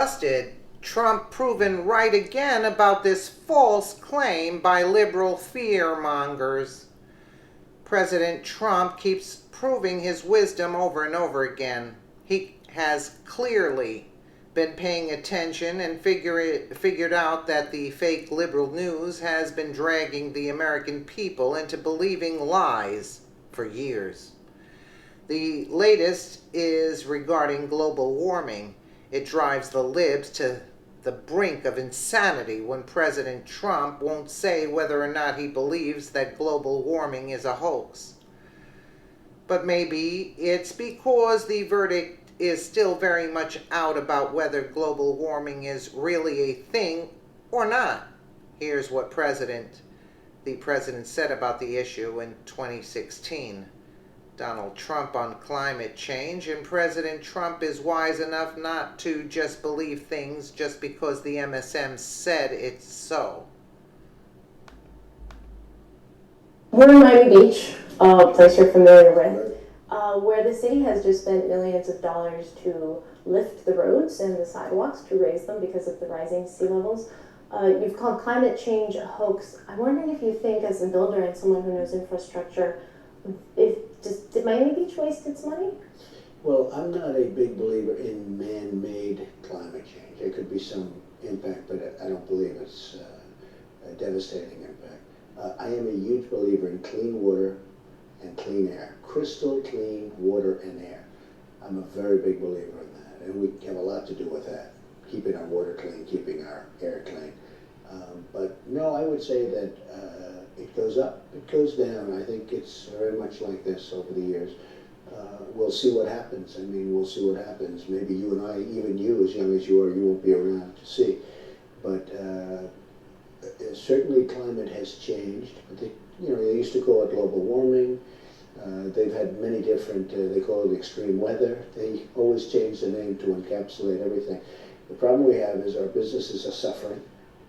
Busted. Trump proven right again about this false claim by liberal fear mongers. President Trump keeps proving his wisdom over and over again. He has clearly been paying attention and figured out that the fake liberal news has been dragging the American people into believing lies for years. The latest is regarding global warming. It drives the libs to the brink of insanity when President Trump won't say whether or not he believes that global warming is a hoax. But maybe it's because the verdict is still very much out about whether global warming is really a thing or not. Here's what the president said about the issue in 2016. Donald Trump on climate change, and President Trump is wise enough not to just believe things just because the MSM said it's so. We're in Miami Beach, a place you're familiar with, where the city has just spent millions of dollars to lift the roads and the sidewalks to raise them because of the rising sea levels. You've called climate change a hoax. I'm wondering if you think, as a builder and someone who knows infrastructure, did Miami Beach waste its money? Well, I'm not a big believer in man-made climate change. There could be some impact, but I don't believe it's a devastating impact. I am a huge believer in clean water and clean air. Crystal clean water and air. I'm a very big believer in that, and we have a lot to do with that. Keeping our water clean, keeping our air clean. But no, I would say that it goes up, it goes down. I think it's very much like this over the years. We'll see what happens. I mean, we'll see what happens. Maybe you and I, even you, as young as you are, you won't be around to see. But certainly climate has changed. They used to call it global warming. They've had many different, they call it extreme weather. They always change the name to encapsulate everything. The problem we have is our businesses are suffering.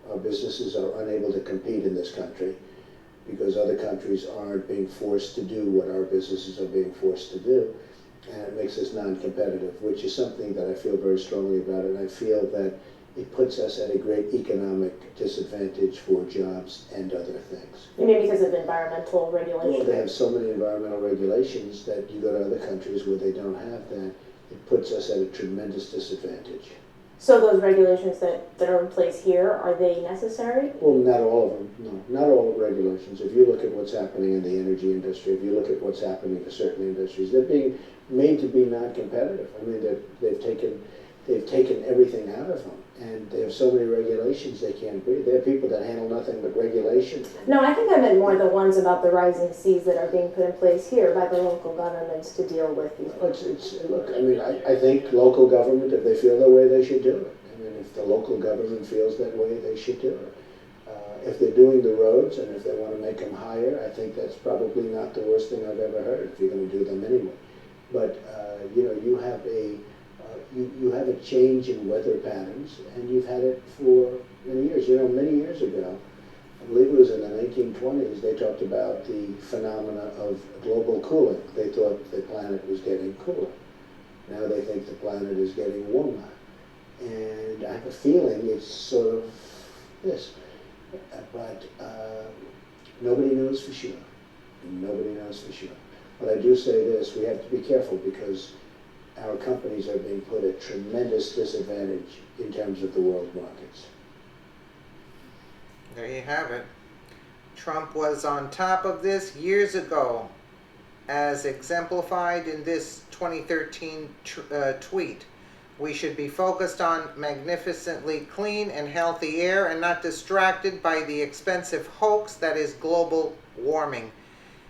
Our businesses are unable to compete in this country because other countries aren't being forced to do what our businesses are being forced to do. And it makes us non-competitive, which is something that I feel very strongly about. And I feel that it puts us at a great economic disadvantage for jobs and other things. You mean because of environmental regulations? Well, they have so many environmental regulations that you go to other countries where they don't have that. It puts us at a tremendous disadvantage. So those regulations that are in place here, are they necessary? Well, not all of them, no. Not all the regulations. If you look at what's happening in the energy industry, if you look at what's happening to certain industries, they're being made to be non-competitive. I mean, they've taken everything out of them. And they have so many regulations they can't breathe. There are people that handle nothing but regulation. No, I think I meant more the ones about the rising seas that are being put in place here by the local governments to deal with these. Look, I mean, I think local government, if they feel that way, they should do it. I mean, if the local government feels that way, they should do it. If they're doing the roads and if they want to make them higher, I think that's probably not the worst thing I've ever heard if you're going to do them anyway. But, you have a change in weather patterns, and you've had it for many years. Many years ago, I believe it was in the 1920s, they talked about the phenomena of global cooling. They thought the planet was getting cooler. Now they think the planet is getting warmer. And I have a feeling it's sort of this. But nobody knows for sure. Nobody knows for sure. But I do say this, we have to be careful because our companies are being put at tremendous disadvantage in terms of the world markets. There you have it. Trump was on top of this years ago, as exemplified in this 2013 tweet. We should be focused on magnificently clean and healthy air and not distracted by the expensive hoax that is global warming.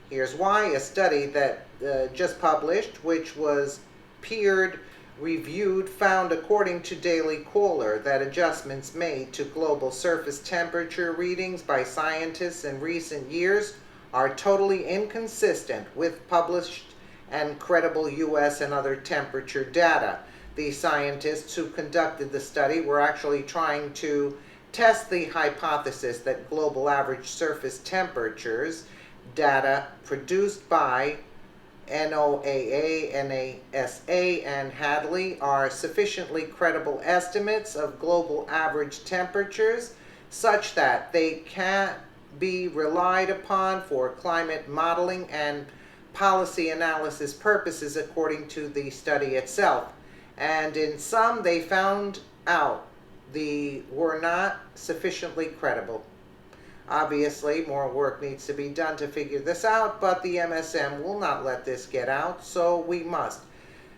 Here's why. A study that just published, which was peer reviewed, found, according to Daily Caller, that adjustments made to global surface temperature readings by scientists in recent years are totally inconsistent with published and credible U.S. and other temperature data. The scientists who conducted the study were actually trying to test the hypothesis that global average surface temperatures data produced by NOAA, NASA, and Hadley are sufficiently credible estimates of global average temperatures such that they can be relied upon for climate modeling and policy analysis purposes, according to the study itself. And in some, they found out they were not sufficiently credible. Obviously, more work needs to be done to figure this out, but the MSM will not let this get out, so we must.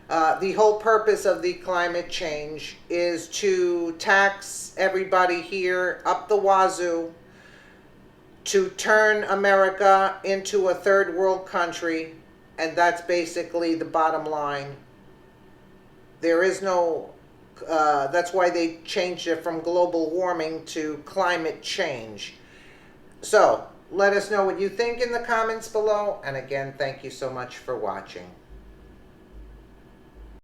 The whole purpose of the climate change is to tax everybody here up the wazoo, to turn America into a third world country, and that's basically the bottom line. There is no, that's why they changed it from global warming to climate change. So, let us know what you think in the comments below, and again, thank you so much for watching.